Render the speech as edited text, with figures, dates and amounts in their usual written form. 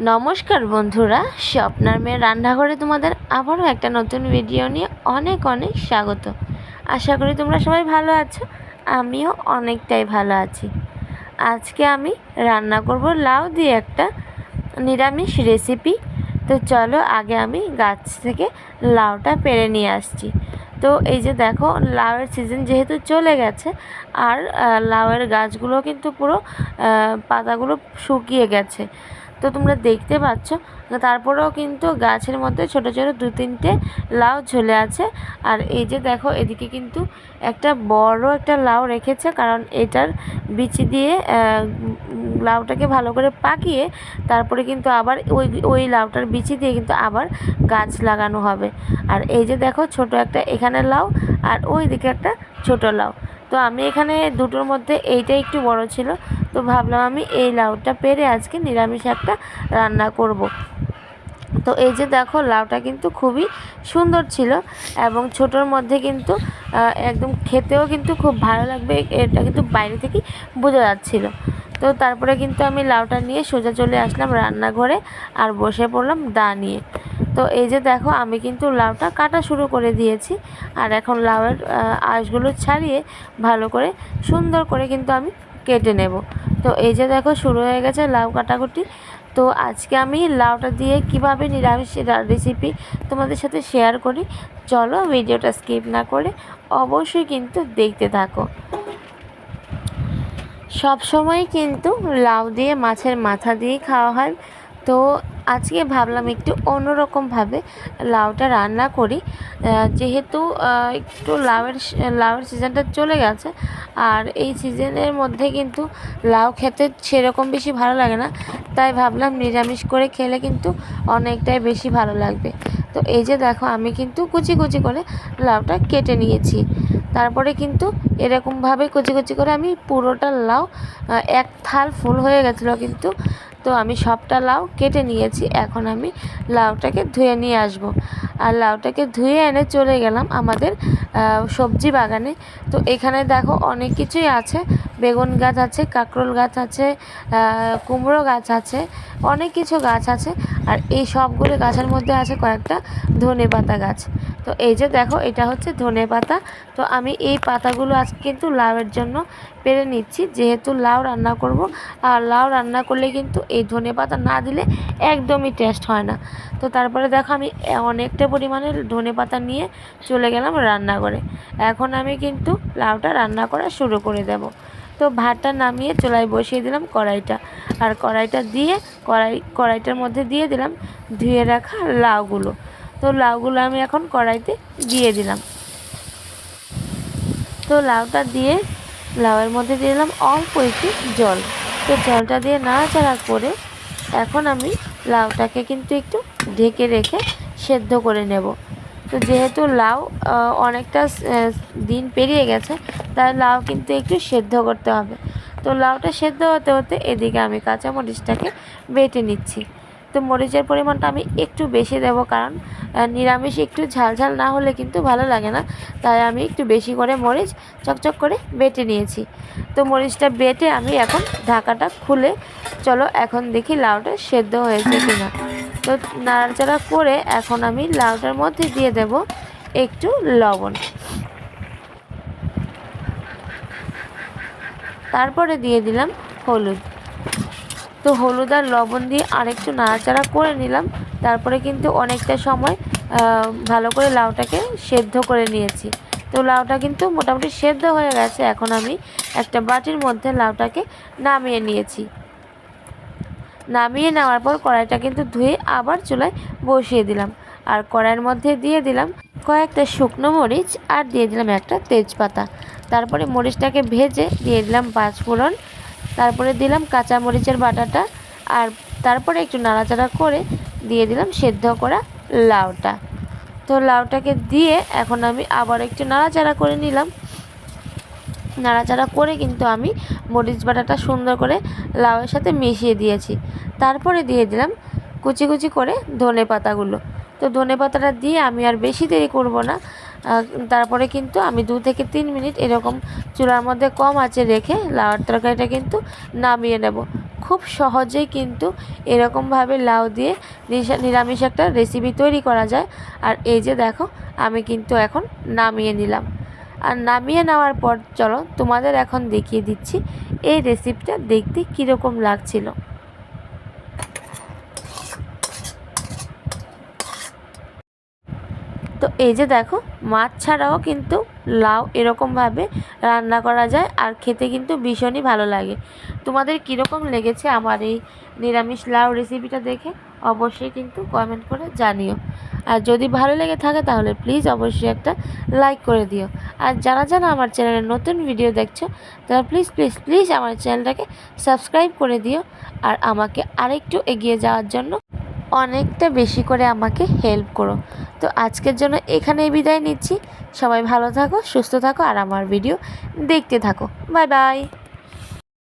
নমস্কার বন্ধুরা, স্বপ্নার মেয়ের রান্নাঘরে তোমাদের আবারও একটা নতুন ভিডিও নিয়ে অনেক অনেক স্বাগত। আশা করি তোমরা সবাই ভালো আছো, আমিও অনেকটাই ভালো আছি। আজকে আমি রান্না করব লাউ দিয়ে একটা নিরামিষ রেসিপি। তো চলো আগে আমি গাছ থেকে লাউটা পেড়ে নিয়ে আসছি। তো এই যে দেখো, লাউয়ের সিজন যেহেতু চলে গেছে, আর লাউয়ের গাছগুলো কিন্তু পুরো পাতাগুলো শুকিয়ে গেছে। তো তোমরা দেখতে পাচ্ছ, তারপরেও কিন্তু গাছের মধ্যে ছোট ছোট দু তিনটে লাউ ঝুলে আছে। আর এই যে দেখো, এদিকে কিন্তু একটা বড় একটা লাউ রেখেছে, কারণ এটার বিচি দিয়ে লাউটাকে ভালো করে পাকিয়ে তারপরে কিন্তু আবার ওই লাউটার বিচি দিয়ে কিন্তু আবার গাছ লাগানো হবে। আর এই যে দেখো, ছোট একটা এখানে লাউ আর ওই দিকে একটা ছোট লাউ। তো আমি এখানে দুটোর মধ্যে এইটা একটু বড় ছিল, তো ভাবলাম আমি এই লাউটা পেরে আজকে নিরামিষ একটা রান্না করব। তো এই যে দেখো, লাউটা কিন্তু খুবই সুন্দর ছিল এবং ছোটোর মধ্যে কিন্তু একদম খেতেও কিন্তু খুব ভালো লাগবে, এটা কিন্তু বাইরে থেকেই বোঝা যাচ্ছিল। তো তারপরে কিন্তু আমি লাউটা নিয়ে সোজা চলে আসলাম রান্নাঘরে আর বসে পড়লাম দা নিয়ে। তো এই যে দেখো, আমি কিন্তু লাউটা কাটা শুরু করে দিয়েছি, আর এখন লাউয়ের আঁশগুলো ছাড়িয়ে ভালো করে সুন্দর করে কিন্তু আমি কেটে নেব। তো এই যে দেখো, শুরু হয়ে গেছে লাউ কাটাকুটি। তো আজকে আমি লাউটা দিয়ে কিভাবে নিরামিষ রেসিপি তোমাদের সাথে শেয়ার করি, চলো ভিডিওটা স্কিপ না করে অবশ্যই কিন্তু দেখতে থাকো। সব সময় কিন্তু লাউ দিয়ে মাছের মাথা দিয়ে খাওয়া হয়, তো আজকে ভাবলাম একটু অন্যরকমভাবে লাউটা রান্না করি। যেহেতু একটু লাউয়ের সিজনটা চলে গেছে, আর এই সিজনের মধ্যে কিন্তু লাউ খেতে সেরকম বেশি ভালো লাগে না, তাই ভাবলাম নিরামিষ করে খেলে কিন্তু অনেকটাই বেশি ভালো লাগবে। তো এই যে দেখো, আমি কিন্তু কুচি কুচি করে লাউটা কেটে নিয়েছি। তারপরে কিন্তু এরকমভাবে কুচি কুচি করে আমি পুরোটা লাউ, এক থাল ফুল হয়ে গেছিলো কিন্তু, তো আমি সবটা লাউ কেটে নিয়েছি। এখন আমি লাউটাকে ধুয়ে নিয়ে আসব। আর লাউটাকে ধুয়ে এনে চলে গেলাম আমাদের সবজি বাগানে। তো এখানে দেখো অনেক কিছুই আছে, বেগুন গাছ আছে, কাঁকরোল গাছ আছে, কুমড়ো গাছ আছে, অনেক কিছু গাছ আছে। আর এই সবগুলো গাছের মধ্যে আছে কয়েকটা ধনেপাতা গাছ। তো এই যে দেখো, এটা হচ্ছে ধনেপাতা। তো আমি এই পাতাগুলো আজকে কিন্তু লাউয়ের জন্য পেরে নিচ্ছি, যেহেতু লাউ রান্না করব। আর লাউ রান্না করলে কিন্তু এই ধনেপাতা না দিলে একদমই টেস্ট হয় না। তো তারপরে দেখো, আমি অনেকটা পরিমাণে ধনেপাতা নিয়ে চলে গেলাম রান্নাঘরে। এখন আমি কিন্তু লাউটা রান্না করা শুরু করে দেব। তো ভাতটা নামিয়ে চুলায় বসিয়ে দিলাম কড়াইটা, আর কড়াইটা দিয়ে কড়াইটার মধ্যে দিয়ে দিলাম ধুয়ে রাখা লাউগুলো। তো লাউগুলো আমি এখন কড়াইতে দিয়ে দিলাম। তো লাউটা দিয়ে লাউয়ের মধ্যে দিয়ে দিলাম অল্প একটু জল। তো জলটা দিয়ে নাড়াচাড়া করে এখন আমি লাউটাকে কিন্তু একটু ঢেকে রেখে সেদ্ধ করে নেব। তো যেহেতু লাউ অনেকটা দিন পেরিয়ে গেছে, তাই লাউ কিন্তু একটু সেদ্ধ করতে হবে। তো লাউটা সেদ্ধ হতে হতে এদিকে আমি কাঁচামরিচটাকে বেটে নিচ্ছি। তো মরিচের পরিমাণটা আমি একটু বেশি দেব, কারণ নিরামিষ একটু ঝাল ঝাল না হলে কিন্তু ভালো লাগে না, তাই আমি একটু বেশি করে মরিচ চকচক করে বেটে নিয়েছি। তো মরিচটা বেটে আমি এখন ঢাকাটা খুলে চলো এখন দেখি লাউটা সেদ্ধ হয়েছে কিনা। তো নাড়াচাড়া করে এখন আমি লাউটার মধ্যে দিয়ে দেব একটু লবণ, তারপরে দিয়ে দিলাম হলুদ। তো হলুদ আর লবণ দিয়ে আরেকটু নাড়াচাড়া করে নিলাম। তারপরে কিন্তু অনেকটা সময় ভালো করে লাউটাকে সেদ্ধ করে নিয়েছি। তো লাউটা কিন্তু মোটামুটি সেদ্ধ হয়ে গেছে। এখন আমি একটা বাটির মধ্যে লাউটাকে নামিয়ে নিয়েছি। নামিয়ে নেওয়ার পর কড়াইটা কিন্তু ধুয়ে আবার চুলায় বসিয়ে দিলাম, আর কড়াইয়ের মধ্যে দিয়ে দিলাম কয়েকটা শুকনো মরিচ আর দিয়ে দিলাম একটা তেজপাতা। তারপরে মরিচটাকে ভেজে দিয়ে দিলাম পাঁচফোড়ন, তারপরে দিলাম কাঁচা মরিচের বাটাটা, আর তারপরে একটু নাড়াচাড়া করে দিয়ে দিলাম সেদ্ধ করা লাউটা। তো লাউটাকে দিয়ে এখন আমি আবার একটু নাড়াচাড়া করে নিলাম। নাড়াচাড়া করে কিন্তু আমি মরিচ বাটাটা সুন্দর করে লাউয়ের সাথে মিশিয়ে দিয়েছি। তারপরে দিয়ে দিলাম কুচি কুচি করে ধনে পাতাগুলো। তো ধনে পাতাটা দিয়ে আমি আর বেশি দেরি করব না, তারপরে কিন্তু আমি 2 থেকে 3 মিনিট এরকম চুলার মধ্যে কম আঁচে রেখে লাউর তরকারিটা কিন্তু নামিয়ে নেব। খুব সহজেই কিন্তু এরকমভাবে লাউ দিয়ে নিরামিষ একটা রেসিপি তৈরি করা যায়। আর এই যে দেখো আমি কিন্তু এখন নামিয়ে নিলাম। আর নামিয়ে নেওয়ার পর চলো তোমাদের এখন দেখিয়ে দিচ্ছি এই রেসিপিটা দেখতে কীরকম লাগছিল। তো এই যে দেখো মাছ ছাড়াও কিন্তু লাউ এরকমভাবে রান্না করা যায় আর খেতে কিন্তু ভীষণই ভালো লাগে। তোমাদের কীরকম লেগেছে আমার এই নিরামিষ লাউ রেসিপিটা দেখে অবশ্যই কিন্তু কমেন্ট করে জানিও। আর যদি ভালো লেগে থাকে তাহলে প্লিজ অবশ্যই একটা লাইক করে দিও। আর যারা যারা আমার চ্যানেলে নতুন ভিডিও দেখছো তারা প্লিজ প্লিজ প্লিজ আমার চ্যানেলটাকে সাবস্ক্রাইব করে দিও। আর আমাকে আরেকটু এগিয়ে যাওয়ার জন্য অনেকটা বেশি করে আমাকে হেল্প করো। তো আজকের জন্য এখানেই বিদায় নিচ্ছি। সবাই ভালো থাকো, সুস্থ থাকো আর আমার ভিডিও দেখতে থাকো। Bye bye.